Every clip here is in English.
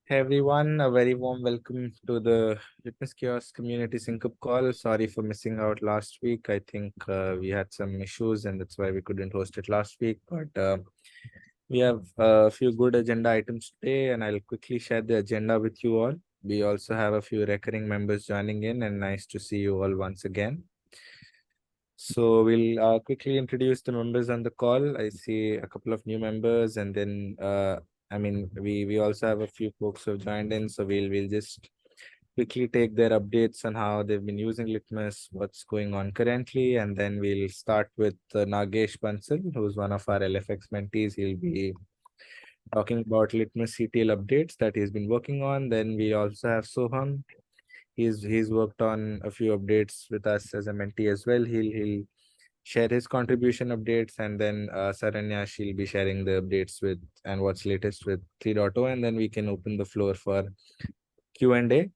Hey everyone, a very warm welcome to the Litmus Chaos-Community-Sync-up call. Sorry for missing out last week. I think we had some issues and that's why we couldn't host it last week. But we have a few good agenda items today and I'll quickly share the agenda with you all. We also have a few recurring members joining in and nice to see you all once again. So we'll quickly introduce the members on the call. I see a couple of new members, and then we also have a few folks who have joined in. So we'll just quickly take their updates on how they've been using Litmus, what's going on currently, and then we'll start with Nagesh Bansal, who's one of our LFX mentees. He'll be talking about Litmus CTL updates that he's been working on. Then we also have Soham. He's worked on a few updates with us as a mentee as well. He'll share his contribution updates, and then Saranya, she'll be sharing the updates with and what's latest with 3.0, and then we can open the floor for Q&A.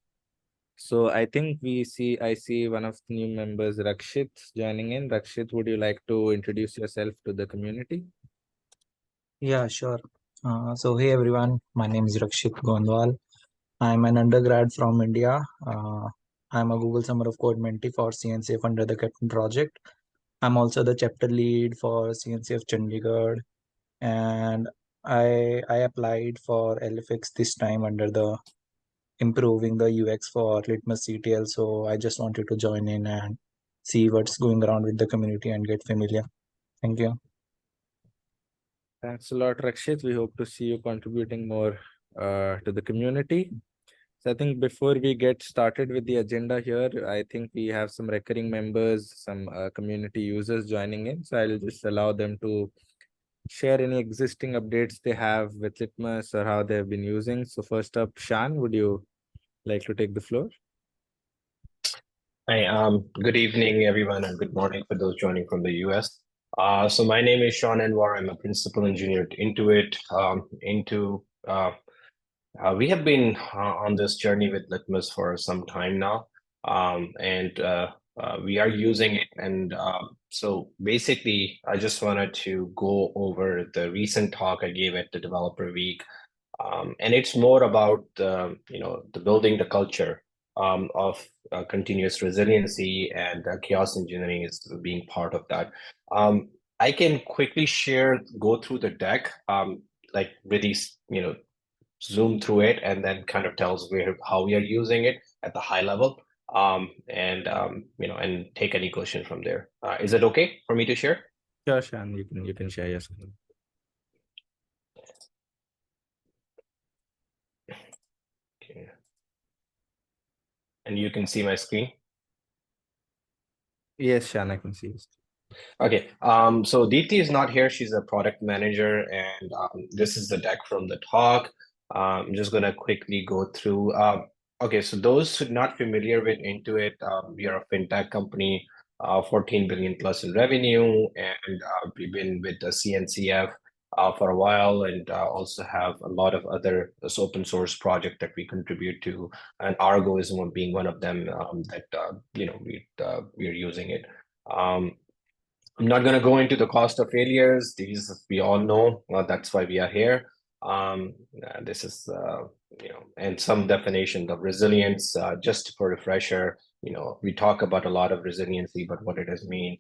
So I think I see one of the new members, Rakshit, joining in. Rakshit, would you like to introduce yourself to the community? Yeah, sure. So, hey everyone, my name is Rakshit Gondwal. I'm an undergrad from India. I'm a Google Summer of Code mentee for CNCF under the Captain project. I'm also the chapter lead for CNCF Chandigarh, and I applied for LFX this time under the improving the UX for Litmus CTL. So I just wanted to join in and see what's going around with the community and get familiar. Thank you. Thanks a lot, Rakshit. We hope to see you contributing more to the community. So I think before we get started with the agenda here, I think we have some recurring members, some community users joining in. So I'll just allow them to share any existing updates they have with Litmus or how they've been using. So first up, Shan, would you like to take the floor? Hi, good evening, everyone, and good morning for those joining from the US. So my name is Sean Anwar. I'm a principal engineer at Intuit. We have been on this journey with Litmus for some time now, and we are using it. And so basically, I just wanted to go over the recent talk I gave at the Developer Week, and it's more about the building the culture of continuous resiliency, and chaos engineering is being part of that. I can quickly go through the deck, like really, zoom through it, and then kind of tells how we are using it at the high level, and take any question from there. Is it okay for me to share? Sure, Shan, you can share your screen. Okay. And you can see my screen? Yes, Shan, I can see it. Okay, so Deepthi is not here. She's a product manager, and this is the deck from the talk. I'm just gonna quickly go through. Okay, so those who are not familiar with Intuit, we are a fintech company, 14 billion plus in revenue, and we've been with the CNCF for a while, and also have a lot of other open source projects that we contribute to, and Argo is being one of them that we're using it. I'm not going to go into the cost of failures. These we all know. That's why we are here. This is, and some definition of resilience. Just for refresher, we talk about a lot of resiliency, but what it does mean,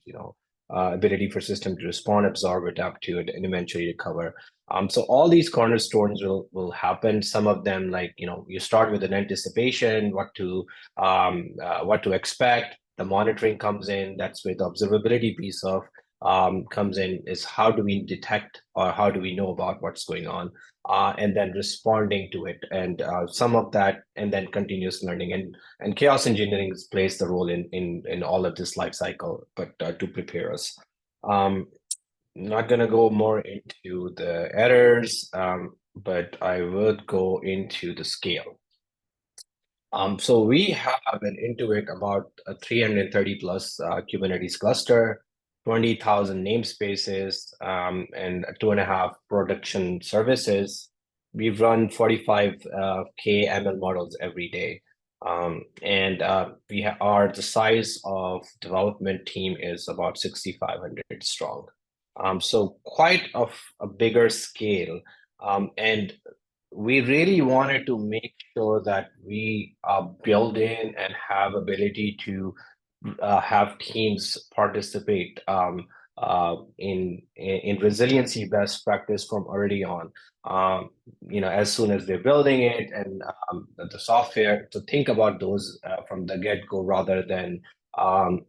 ability for system to respond, absorb, adapt to it, and eventually recover. So all these cornerstones will happen. Some of them, like you start with an anticipation, what to expect. The monitoring comes in. That's where the observability piece of comes in, is how do we detect or how do we know about what's going on, and then responding to it, and some of that, and then continuous learning, and chaos engineering plays the role in all of this life cycle, but to prepare us. Not going to go more into the errors, but I would go into the scale. So we have an Intuit about a 330 plus Kubernetes cluster, 20,000 namespaces, and 2.5 production services. We run 45K ML models every day. And the size of development team is about 6,500 strong. So quite a bigger scale. And we really wanted to make sure that we build in and have ability to have teams participate in resiliency best practice from early on. As soon as they're building it and the software, to think about those from the get-go rather than an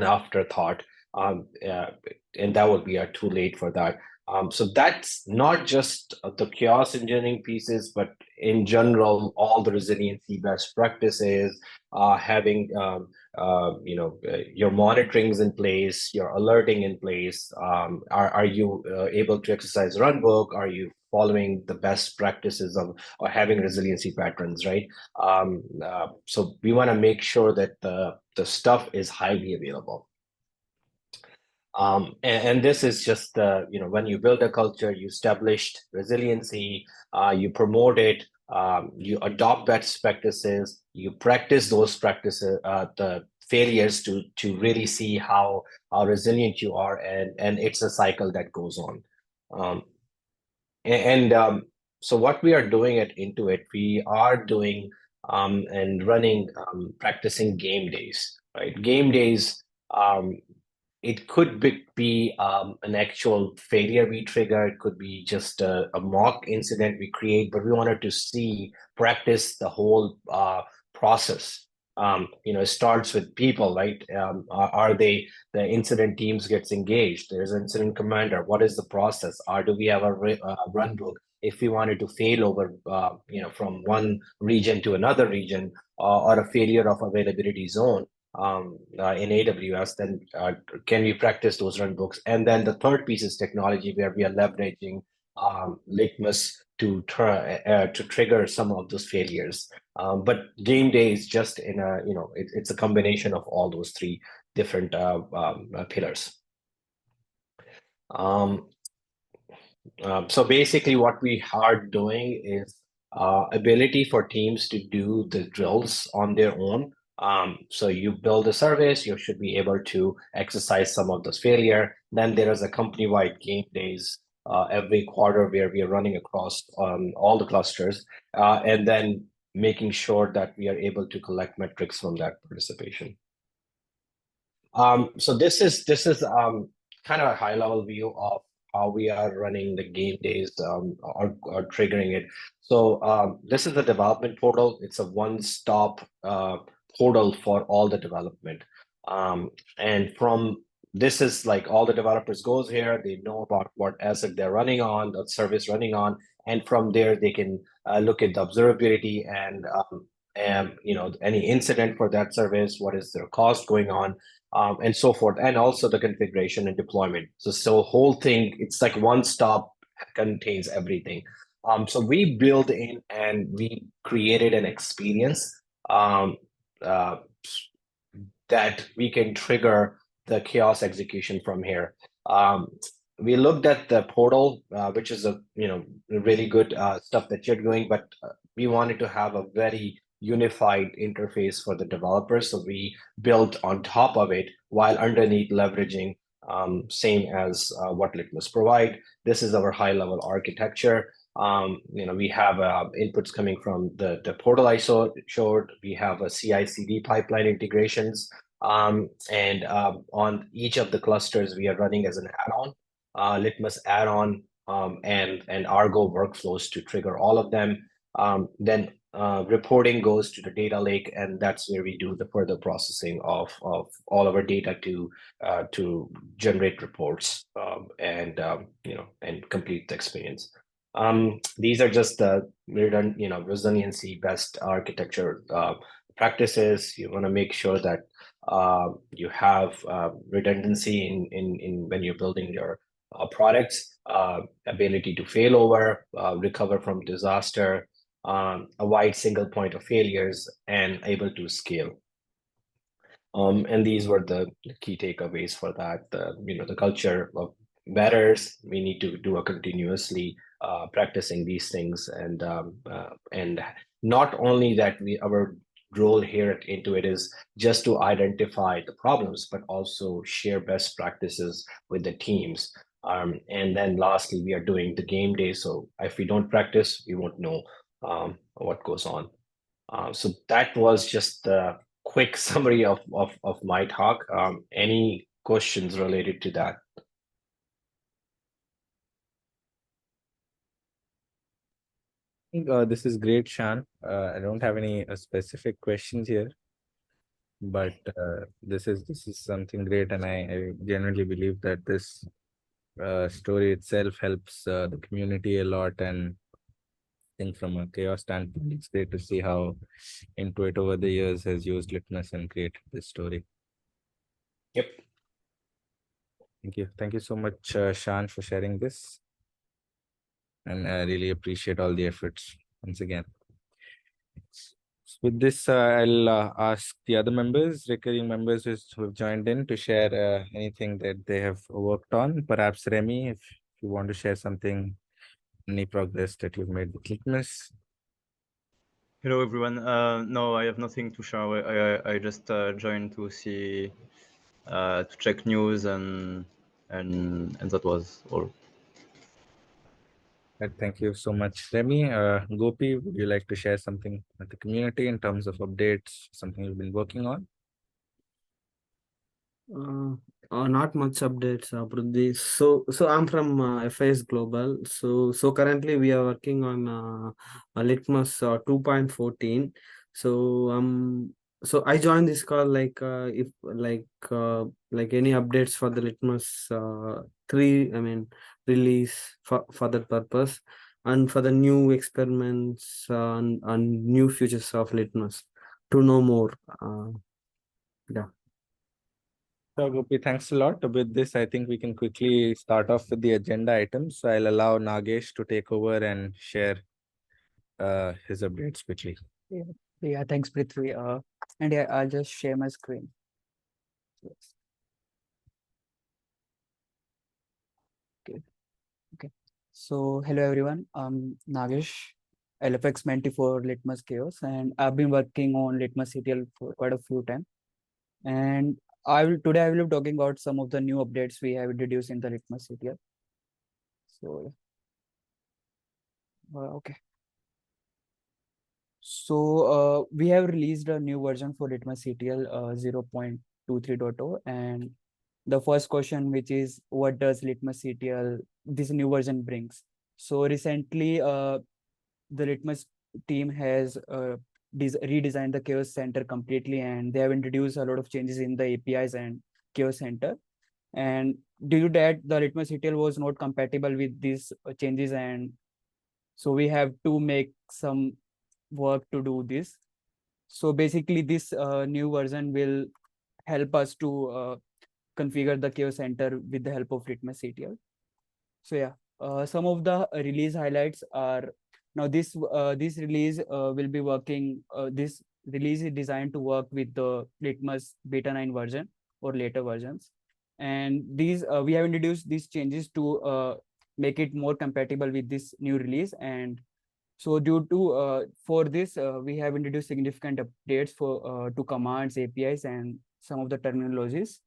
afterthought. And that would be too late for that. So that's not just the chaos engineering pieces, but in general, all the resiliency best practices, having your monitorings in place, your alerting in place. Are you able to exercise runbook? Are you following the best practices of or having resiliency patterns, right? So we want to make sure that the stuff is highly available. And this is just when you build a culture, you established resiliency, you promote it, you adopt best practices, you practice those practices, the failures to really see how resilient you are, and it's a cycle that goes on. So what we are doing at Intuit, we are doing and running practicing game days, right? Game days, it could be an actual failure we trigger. It could be just a mock incident we create, but we wanted to practice the whole process. It starts with people, right? Are the incident teams gets engaged? There's an incident commander. What is the process? Do we have a run book? If we wanted to fail over, from one region to another region, or a failure of availability zone in AWS, then can we practice those run books? And then the third piece is technology, where we are leveraging Litmus to trigger some of those failures. But game day is just it's a combination of all those three different pillars. So basically what we are doing is ability for teams to do the drills on their own. So you build a service, you should be able to exercise some of those failure. Then there is a company-wide game days every quarter where we are running across all the clusters, and then making sure that we are able to collect metrics from that participation. So this is kind of a high-level view of how we are running the game days or triggering it. So this is the development portal. It's a one-stop portal for all the development. And from this is like all the developers goes here, they know about what asset they're running on, the service running on, and from there they can look at the observability and any incident for that service, what is their cost going on, and so forth, and also the configuration and deployment. So whole thing, it's like one stop, contains everything. So we build in and we created an experience that we can trigger the chaos execution from here. We looked at the portal, which is a really good stuff that you're doing, but we wanted to have a very unified interface for the developers. So we built on top of it while underneath leveraging same as what Litmus provide. This is our high-level architecture. We have inputs coming from the portal I showed. We have a CI/CD pipeline integrations. And on each of the clusters, we are running as an add-on, Litmus add-on, and Argo workflows to trigger all of them. Then reporting goes to the data lake, and that's where we do the further processing of all of our data to generate reports and complete the experience. These are just the resiliency best architecture practices. You want to make sure that you have redundancy in when you're building your products, ability to fail over, recover from disaster, a wide single point of failures, and able to scale. And these were the key takeaways for that. The culture of matters. We need to do a continuously practicing these things, and not only that, our role here at Intuit is just to identify the problems, but also share best practices with the teams. And then lastly, we are doing the game day. So if we don't practice, we won't know what goes on. So that was just the quick summary of my talk. Any questions related to that? I think this is great, Shan. I don't have any specific questions here, but this is something great, and I genuinely believe that this story itself helps the community a lot. And I think from a chaos standpoint, it's great to see how Intuit over the years has used Litmus and created this story. Yep. Thank you so much, Shan, for sharing this, and I really appreciate all the efforts once again. With this, I'll ask the other members, recurring members who have joined in, to share anything that they have worked on. Perhaps Remy, if you want to share something, any progress that you've made with Litmus. Hello everyone. No, I have nothing to share. I just joined to see to check news and that was all. Thank you so much, Remy. Gopi, would you like to share something with the community in terms of updates, something you've been working on? Not much updates, Prudhi. So I'm from FIS Global. So currently we are working on a Litmus 2.14. So I joined this call if any updates for the Litmus 3. I mean release for that purpose, and for the new experiments and new features of Litmus to know more. Yeah. So, Gopi, thanks a lot. With this, I think we can quickly start off with the agenda items. So I'll allow Nagesh to take over and share his updates quickly. Yeah, thanks, Prithvi. And yeah, I'll just share my screen. Yes. Okay. So hello everyone. I'm Nagesh, LFX mentee for Litmus Chaos, and I've been working on Litmus ETL for quite a few time. And today I will be talking about some of the new updates we have introduced in the Litmus ETL. So okay. So we have released a new version for Litmus ETL 0.23.0, and the first question, which is what does Litmus ETL this new version brings? So recently, the Litmus team has redesigned the Chaos Center completely, and they have introduced a lot of changes in the APIs and Chaos Center. And due to that, the Litmus ETL was not compatible with these changes, and so we have to make some work to do this. So basically, this new version will help us to configure the Chaos Center with the help of Litmus ETL. So yeah, some of the release highlights are, now this release will be working, this release is designed to work with the Litmus beta 9 version or later versions. And these we have introduced these changes to make it more compatible with this new release. And so due to for this, we have introduced significant updates for to commands, APIs, and some of the terminologies.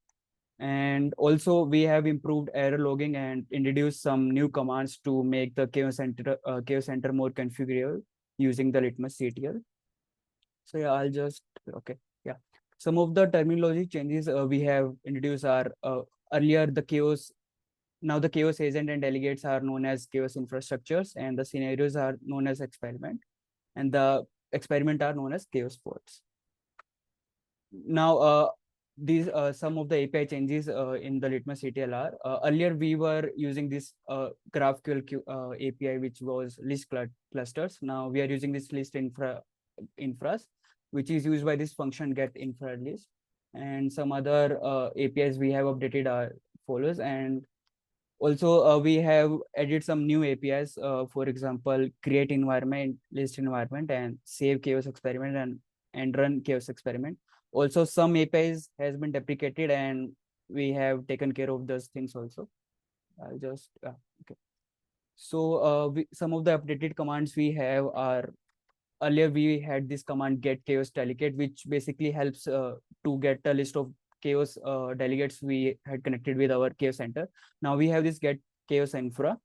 And also we have improved error logging and introduced some new commands to make the Chaos Center more configurable using the Litmus ETL. So yeah, I'll just yeah. Some of the terminology changes we have introduced are earlier the Chaos. Now the Chaos agent and delegates are known as Chaos infrastructures, and the scenarios are known as experiment, and the experiment are known as Chaos pods. Now these some of the API changes in the Litmus ETL are earlier we were using this GraphQL API, which was list clusters. Now we are using this list infras, which is used by this function get infra list. And some other APIs we have updated are follows. And also we have added some new APIs, for example, create environment, list environment, and save chaos experiment and run chaos experiment. Also some APIs has been deprecated, and we have taken care of those things also. I'll just okay. So some of the updated commands we have are, earlier we had this command get chaos delegate, which basically helps to get a list of chaos delegates we had connected with our chaos center. Now we have this get chaos infra.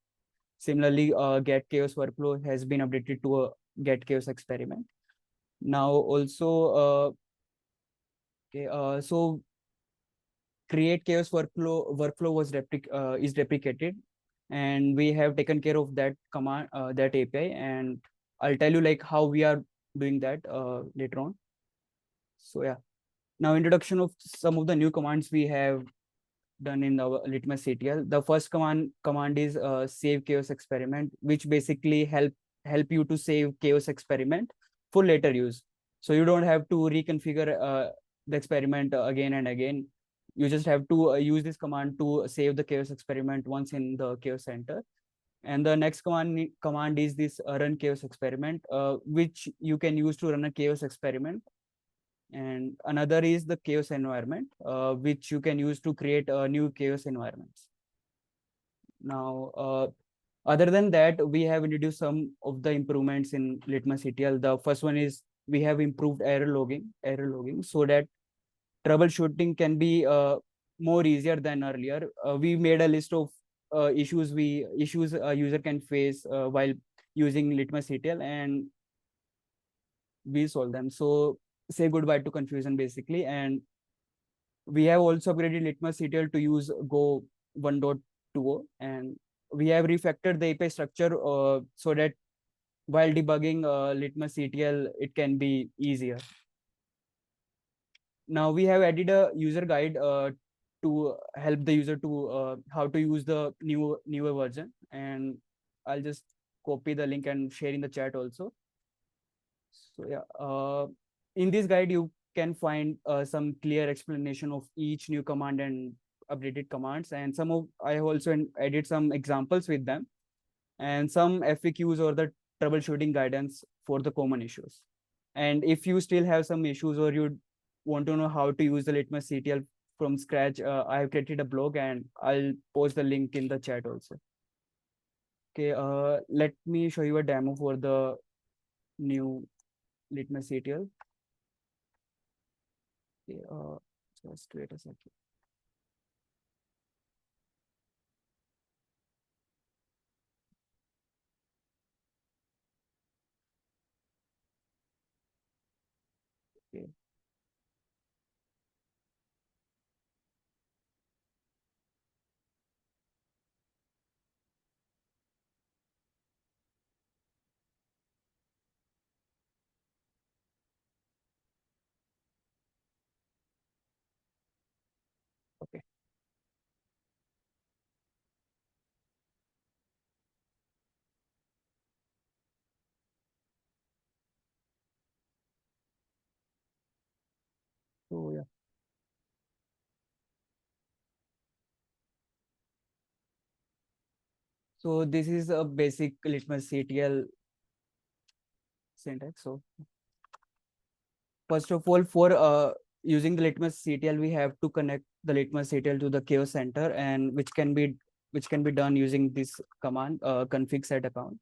Similarly, get chaos workflow has been updated to a get chaos experiment. Now also, so create chaos workflow is deprecated, and we have taken care of that command, that API, and I'll tell you like how we are doing that later on. So yeah, now introduction of some of the new commands we have done in our LitmusCTL. The first command is save chaos experiment, which basically help you to save chaos experiment for later use. So you don't have to reconfigure the experiment again and again. You just have to use this command to save the chaos experiment once in the chaos center. And the next command is this run chaos experiment, which you can use to run a chaos experiment. And another is the chaos environment, which you can use to create new chaos environments. Now, other than that, we have introduced some of the improvements in LitmusCTL. The first one is we have improved error logging so that troubleshooting can be more easier than earlier. We made a list of issues a user can face while using LitmusCTL, and we solve them. So say goodbye to confusion basically. And we have also upgraded LitmusCTL to use Go 1.20, and we have refactored the API structure so that while debugging LitmusCTL, it can be easier. Now we have added a user guide to help the user to how to use the newer version, and I'll just copy the link and share in the chat also. So yeah, in this guide you can find some clear explanation of each new command and updated commands, and I have also added some examples with them, and some FAQs or the troubleshooting guidance for the common issues. And if you still have some issues or you want to know how to use the LitmusCTL from scratch, I have created a blog and I'll post the link in the chat also. Okay, let me show you a demo for the new LitmusCTL. Okay, just wait a second. Okay. Okay. So yeah. So this is a basic LitmusCTL syntax. So first of all, for using the LitmusCTL, we have to connect the LitmusCTL to the chaos center, and which can be done using this command config set account.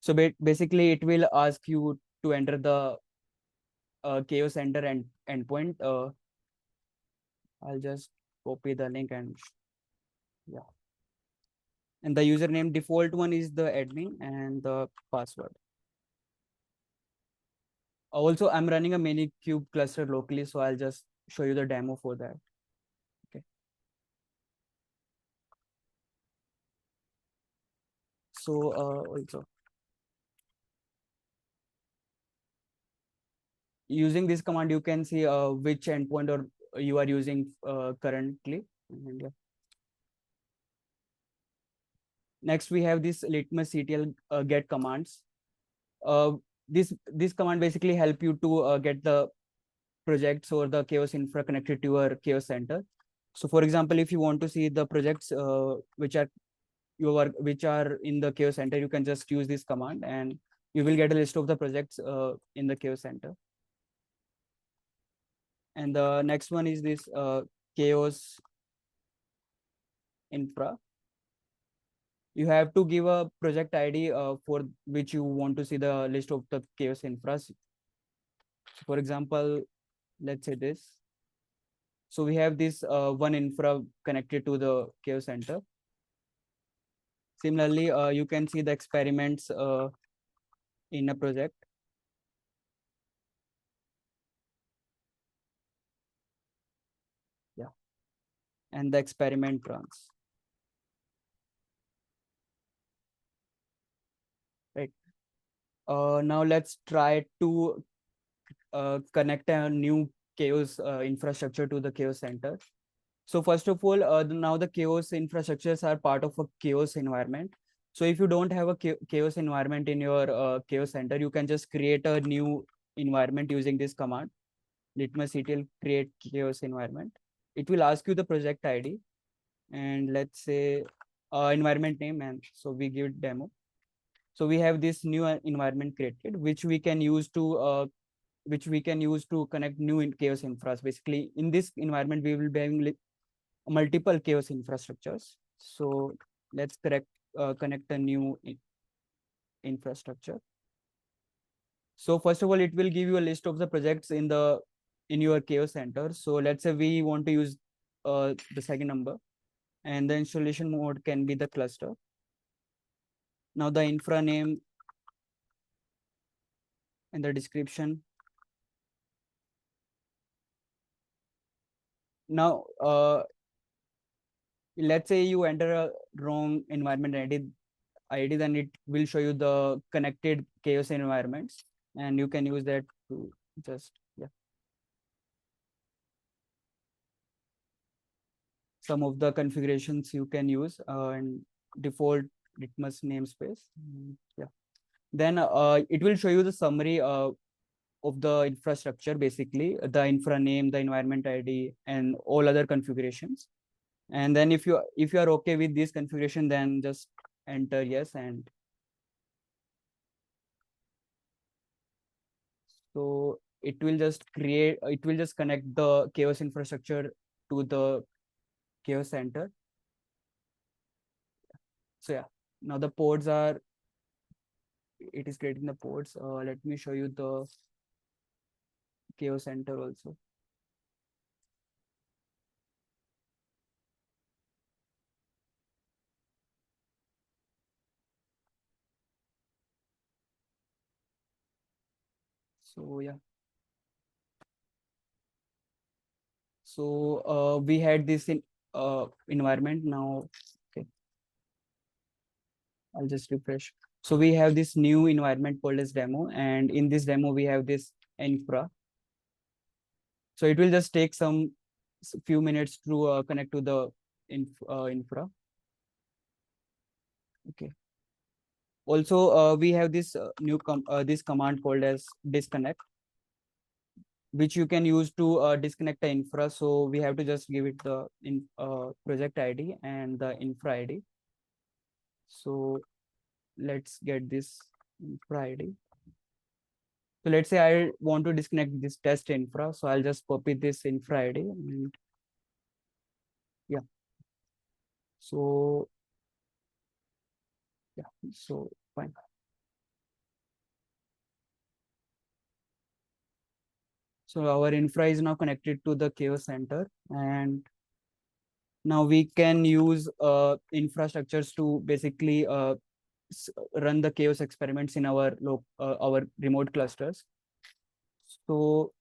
So basically, it will ask you to enter the chaos center endpoint. I'll just copy the link and yeah. And the username default one is the admin and the password. Also, I'm running a mini cube cluster locally, so I'll just show you the demo for that. Okay. So also using this command, you can see which endpoint or you are using currently. And, yeah. Next, we have this LitmusCTL get commands. This command basically help you to get the projects or the chaos infra connected to your chaos center. So for example, if you want to see the projects which are in the chaos center, you can just use this command and you will get a list of the projects in the chaos center. And the next one is this chaos infra. You have to give a project ID for which you want to see the list of the chaos infras. For example, let's say this. So we have this one infra connected to the chaos center. Similarly, you can see the experiments in a project. Yeah, and the experiment runs. Right. Now let's try to connect a new chaos infrastructure to the chaos center. So first of all, now the chaos infrastructures are part of a chaos environment. So if you don't have a chaos environment in your chaos center, you can just create a new environment using this command, litmusctl create chaos environment. It will ask you the project ID and let's say environment name, and so we give it demo. So we have this new environment created, which we can use to connect new chaos infras. Basically, in this environment, we will be having multiple chaos infrastructures. So let's connect a new infrastructure. So first of all, it will give you a list of the projects in your chaos center. So let's say we want to use the second number, and the installation mode can be the cluster. Now the infra name and the description. Now let's say you enter a wrong environment ID, then it will show you the connected chaos environments, and you can use that to just, yeah. Some of the configurations you can use and default Litmus namespace. Yeah. Then it will show you the summary of the infrastructure, basically the infra name, the environment ID, and all other configurations. And then if you are okay with this configuration, then just enter yes. And so it will just connect the chaos infrastructure to the chaos center. So yeah, now the pods are, it is creating the pods. Let me show you the chaos center also. So yeah. So we had this in environment now. Okay, I'll just refresh. So we have this new environment called as demo, and in this demo we have this infra. So it will just take some few minutes to connect to the infra. Okay. Also, we have this this command called as disconnect, which you can use to disconnect the infra. So we have to just give it the project ID and the infra ID. So let's get this infra ID. So let's say I want to disconnect this test infra. So I'll just copy this infra ID and yeah. So yeah, so fine. So our infra is now connected to the chaos center, and now we can use infrastructures to basically run the chaos experiments in our remote clusters. So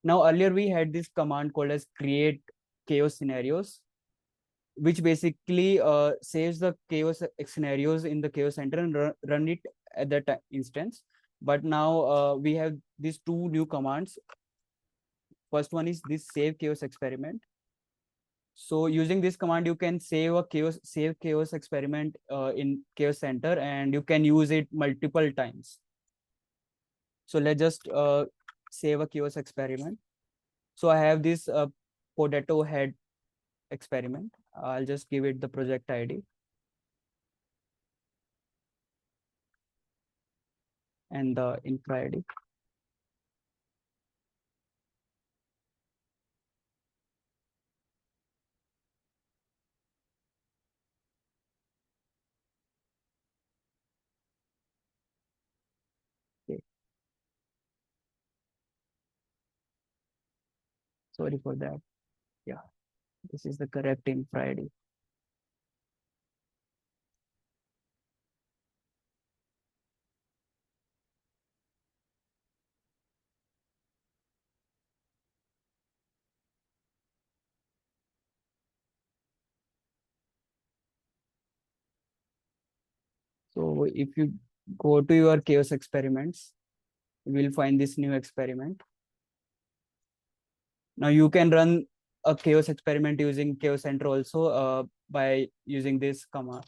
now earlier we had this command called as create chaos scenarios, which basically saves the chaos scenarios in the chaos center and run it at that instance. But now we have these two new commands. First one is this save chaos experiment. So using this command, you can save chaos experiment in chaos center, and you can use it multiple times. So let's just save a chaos experiment. So I have this potato head experiment. I'll just give it the project ID and the infra ID. Okay. Sorry for that. Yeah, this is the correct infra ID. So if you go to your chaos experiments, you will find this new experiment. Now you can run a chaos experiment using chaos center also by using this command.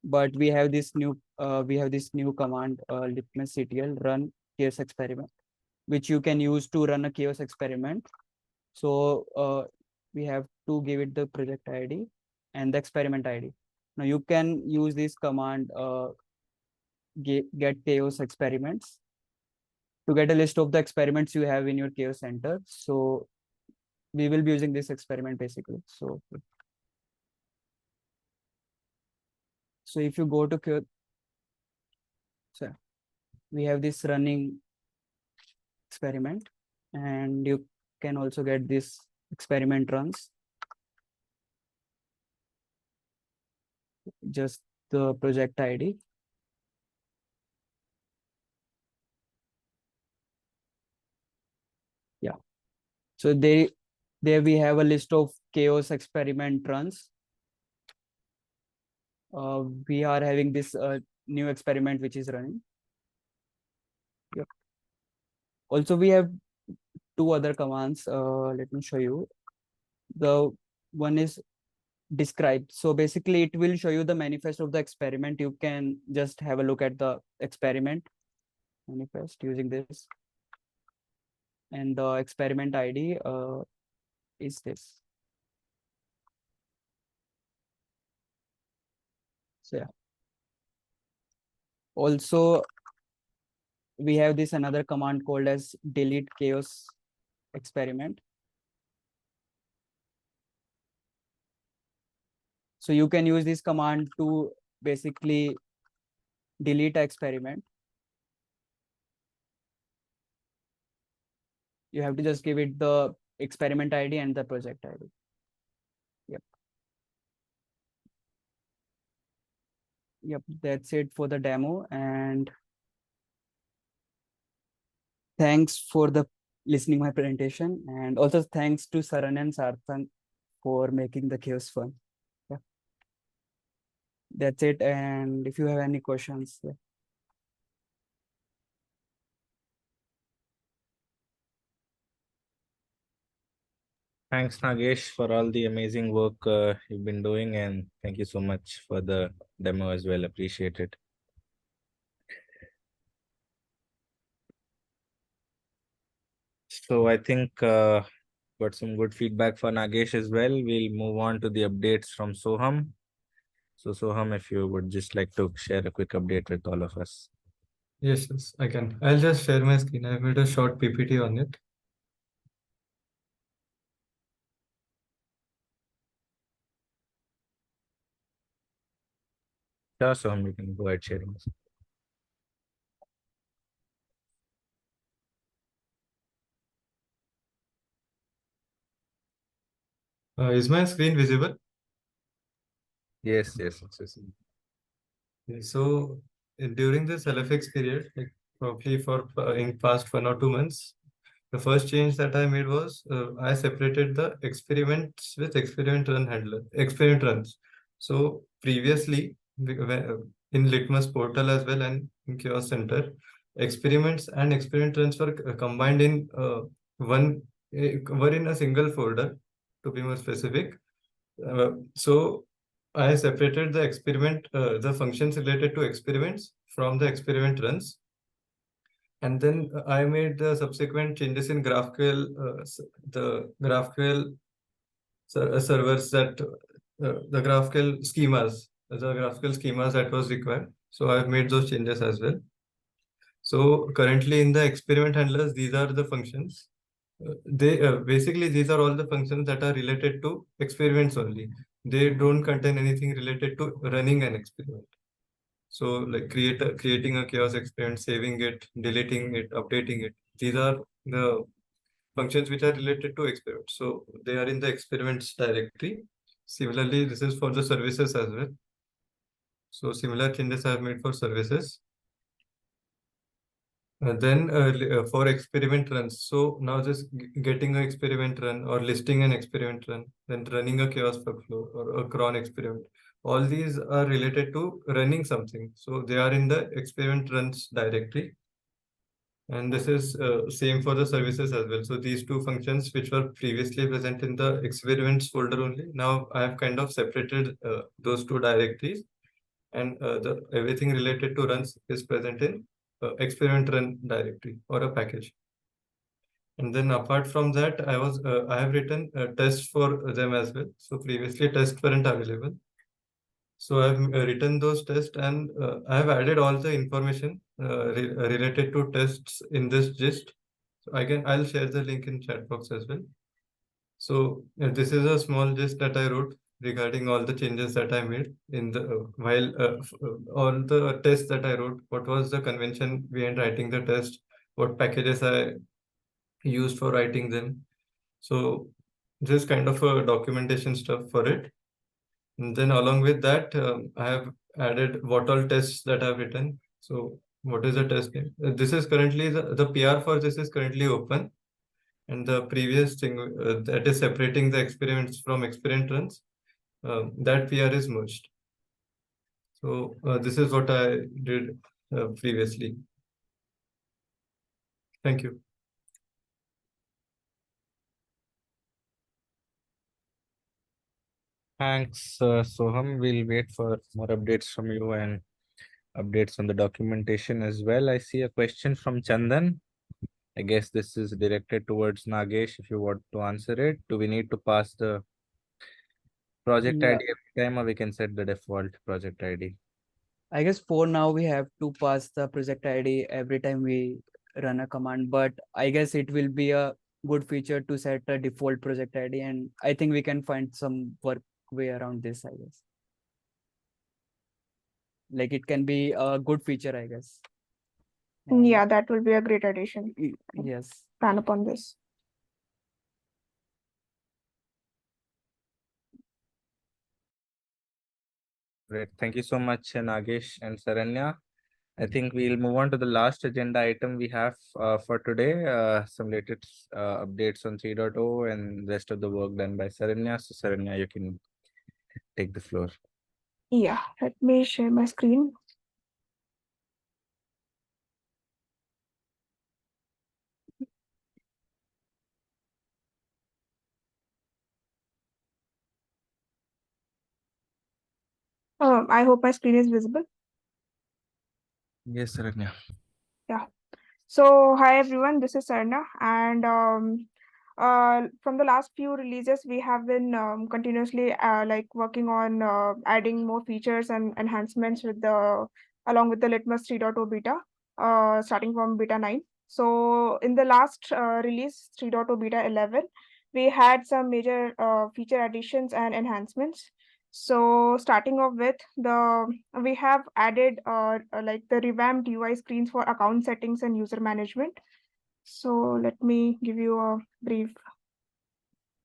But we have this new command litmusctl run chaos experiment, which you can use to run a chaos experiment. So we have to give it the project ID and the experiment ID. Now you can use this command get chaos experiments to get a list of the experiments you have in your chaos center. So we will be using this experiment basically. So if you go to chaos, so we have this running experiment, and you can also get this experiment runs, just the project ID. Yeah, so there we have a list of chaos experiment runs. We are having this new experiment which is running. Yep. Also we have two other commands. Let me show you. The one is describe. So basically it will show you the manifest of the experiment. You can just have a look at the experiment manifest using this, and the experiment ID is this. So yeah, also we have this another command called as delete chaos experiment. So you can use this command to basically delete an experiment. You have to just give it the experiment ID and the project ID. Yep. Yep, that's it for the demo. And thanks for the listening my presentation. And also thanks to Saran and Sarthak for making the chaos fun. Yeah. That's it. And if you have any questions. Yeah. Thanks, Nagesh, for all the amazing work you've been doing, and thank you so much for the demo as well. Appreciate it. So I think got some good feedback for Nagesh as well. We'll move on to the updates from Soham. So Soham, if you would just like to share a quick update with all of us. Yes, yes, I can. I'll just share my screen. I've made a short PPT on it. Sure, Soham, you can go ahead sharing. Is my screen visible? Yes, yes, it's visible. So during this LFX period, like probably for in past 1 or 2 months, the first change that I made was I separated the experiments with experiment runs. So previously in Litmus portal as well and in Chaos Center, experiments and experiment runs were combined in were in a single folder, to be more specific. So I separated the functions related to experiments from the experiment runs. And then I made the subsequent changes in GraphQL, the GraphQL servers the GraphQL schemas that was required. So I've made those changes as well. So currently in the experiment handlers, these are the functions. Basically these are all the functions that are related to experiments only. They don't contain anything related to running an experiment. So like creating a chaos experiment, saving it, deleting it, updating it. These are the functions which are related to experiments. So they are in the experiments directory. Similarly, this is for the services as well. So similar changes I have made for services. Then for experiment runs, so now just getting an experiment run or listing an experiment run, then running a chaos workflow or a cron experiment. all these are related to running something. So they are in the experiment runs directory. And this is same for the services as well. So these two functions which were previously present in the experiments folder only, now I have kind of separated those two directories, and the everything related to runs is present in experiment run directory or a package. And then apart from that, I have written tests for them as well. So previously tests weren't available. So I've written those tests, and I have added all the information related to tests in this gist. So I'll share the link in chat box as well. So this is a small gist that I wrote regarding all the changes that I made in the all the tests that I wrote. What was the convention behind writing the test? What packages I used for writing them? So this kind of a documentation stuff for it. And then along with that, I have added what all tests that I've written. So what is the test name? This is currently the PR for this is currently open. And the previous thing that is separating the experiments from experiment runs, that PR is merged. So this is what I did previously. Thank you. Thanks, Soham. We'll wait for more updates from you and updates on the documentation as well. I see a question from Chandan. I guess this is directed towards Nagesh. If you want to answer it, do we need to pass the project Yeah. ID every time, or we can set the default project ID? I guess for now we have to pass the project ID every time we run a command, but I guess it will be a good feature to set a default project ID, and I think we can find some work way around this, I guess. Like it can be a good feature, I guess. And Yeah, that will be a great addition. yes. Plan upon this. Great. Thank you so much, Nagesh and Saranya. I think we'll move on to the last agenda item we have for today. Some latest updates on 3.0 and rest of the work done by Saranya. So Saranya, you can take the floor. Yeah, let me share my screen. I hope my screen is visible. Yes, Saranya. Yeah. So hi everyone, this is Sarna, and from the last few releases, we have been continuously like working on adding more features and enhancements with the along with the Litmus 3.0 beta, starting from beta 9. So in the last release 3.0 beta 11, we had some major feature additions and enhancements. So starting off with we have added like the revamped UI screens for account settings and user management. So let me give you a brief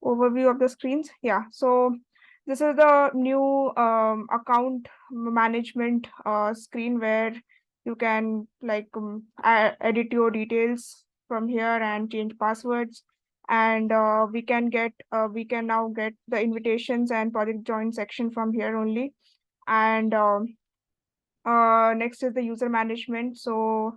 overview of the screens. Yeah, so this is the new account management screen where you can like edit your details from here and change passwords. And we can now get the invitations and project join section from here only. And next is the user management. So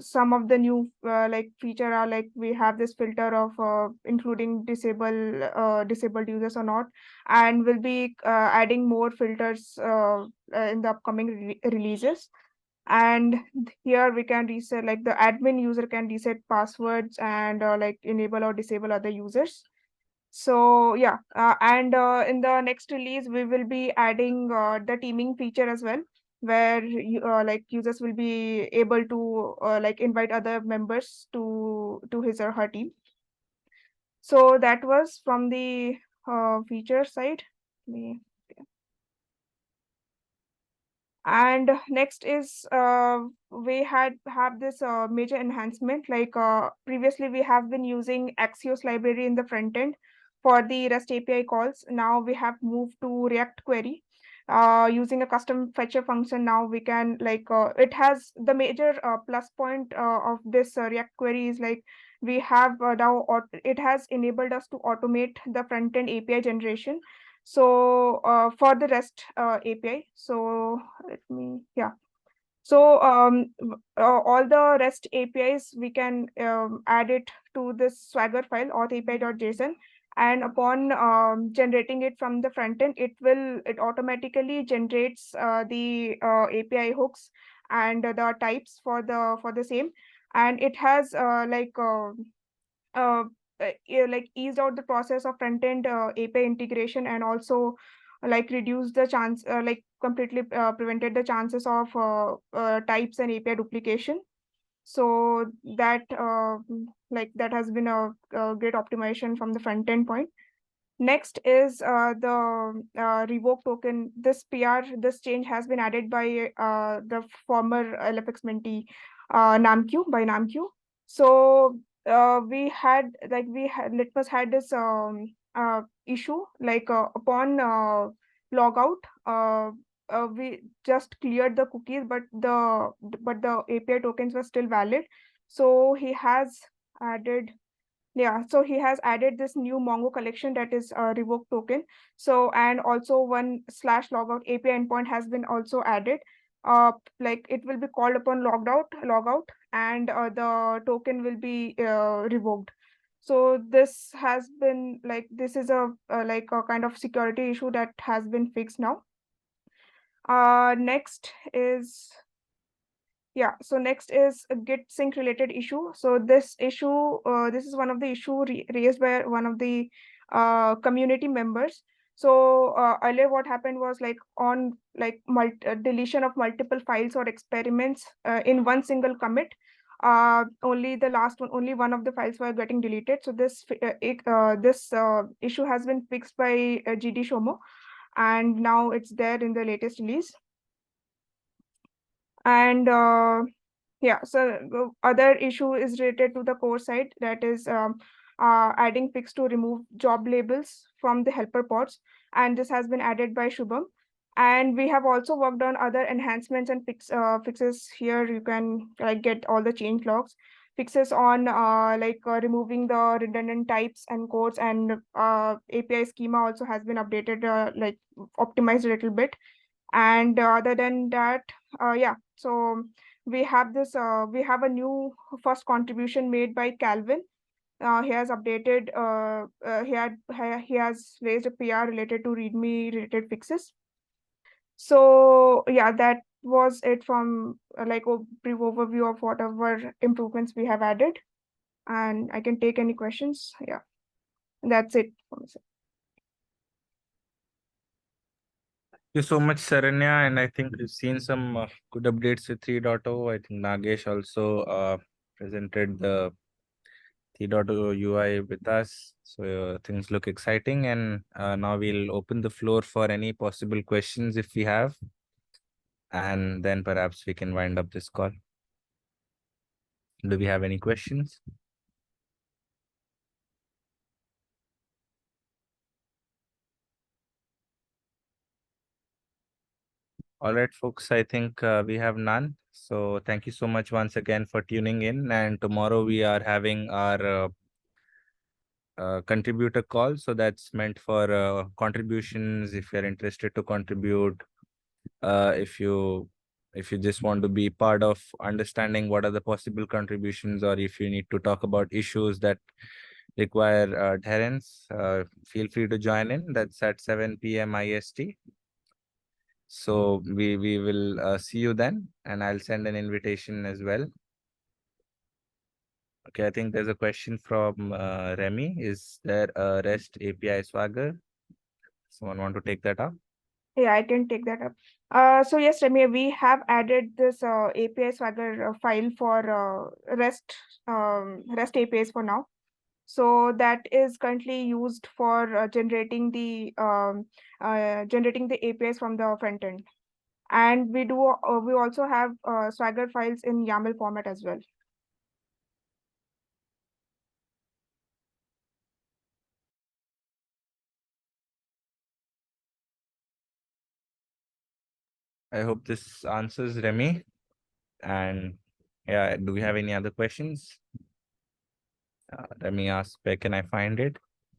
some of the new like feature are like we have this filter of including disabled users or not, and we'll be adding more filters in the upcoming releases. And here we can reset, like the admin user can reset passwords and like enable or disable other users. So yeah, and in the next release, we will be adding the teaming feature as well, where like users will be able to like invite other members to his or her team. So that was from the feature side. And next is we have this major enhancement, like previously we have been using Axios library in the front end for the REST API calls. Now we have moved to React query using a custom fetcher function. Now we can like it has the major plus point of this React query is like we have now it has enabled us to automate the front end API generation. So for the REST API, so let me, so all the REST APIs, we can add it to this Swagger file, auth-api.json, and upon generating it from the front end, it automatically generates the API hooks and the types for the same, and it has like eased out the process of front end API integration, and also like reduced the chance, like completely prevented the chances of types and API duplication. So that that has been a great optimization from the front end point. Next is the revoke token. This change has been added by the former LFX mentee Namq. So Litmus had this issue, like upon logout, we just cleared the cookies, but the API tokens were still valid. So he has added this new Mongo collection, that is a revoke token. So, and also one /logout API endpoint has been also added. Like it will be called upon logout, and the token will be revoked. So this has been this is a like a kind of security issue that has been fixed now. Next is a git sync related issue. So this issue, this is one of the issue raised by one of the community members. So earlier what happened was on deletion of multiple files or experiments in one single commit, only one of the files were getting deleted. So this issue has been fixed by GD Shomo, and now it's there in the latest release. And so the other issue is related to the core side, that is adding fix to remove job labels from the helper pods, and this has been added by Shubham. And we have also worked on other enhancements and fixes. Here you can get all the change logs, fixes on removing the redundant types and codes, and API schema also has been updated, optimized a little bit. And other than that, so we have a new first contribution made by Calvin. He has updated, he has raised a PR related to README related fixes. So that was it from a brief overview of whatever improvements we have added, and I can take any questions. That's it for me, sir. Thank you so much, Saranya. And I think we've seen some good updates with 3.0. I think Nagesh also presented the 3.0 UI with us. So things look exciting. And now we'll open the floor for any possible questions if we have. And then perhaps we can wind up this call. Do we have any questions? All right, folks, I think we have none. So thank you so much once again for tuning in. And tomorrow we are having our contributor call. So that's meant for contributions. If you're interested to contribute, if you just want to be part of understanding what are the possible contributions, or if you need to talk about issues that require adherence, feel free to join in. That's at 7 p.m. IST. So we will see you then, and I'll send an invitation as well. Okay, I think there's a question from Remy. Is there a REST API Swagger? Someone want to take that up? Yeah, I can take that up. So yes, Remy, we have added this API Swagger file for REST APIs for now. So that is currently used for generating the APIs from the front end. And we also have Swagger files in YAML format as well. I hope this answers Remy. And yeah, do we have any other questions? Let me ask, where can I find it?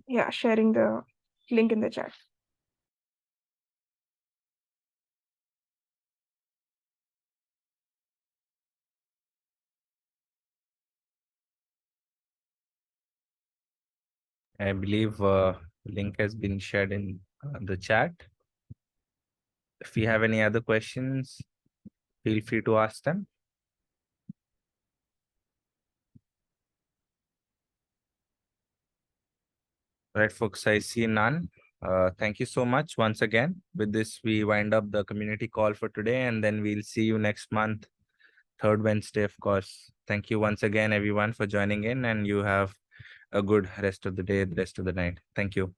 Yeah, sharing the link in the chat. I believe link has been shared in the chat. If you have any other questions, feel free to ask them. Right, folks, I see none. Thank you so much once again. With this, we wind up the community call for today, and then we'll see you next month, third Wednesday, of course. Thank you once again, everyone, for joining in, and you have a good rest of the day, the rest of the night. Thank you.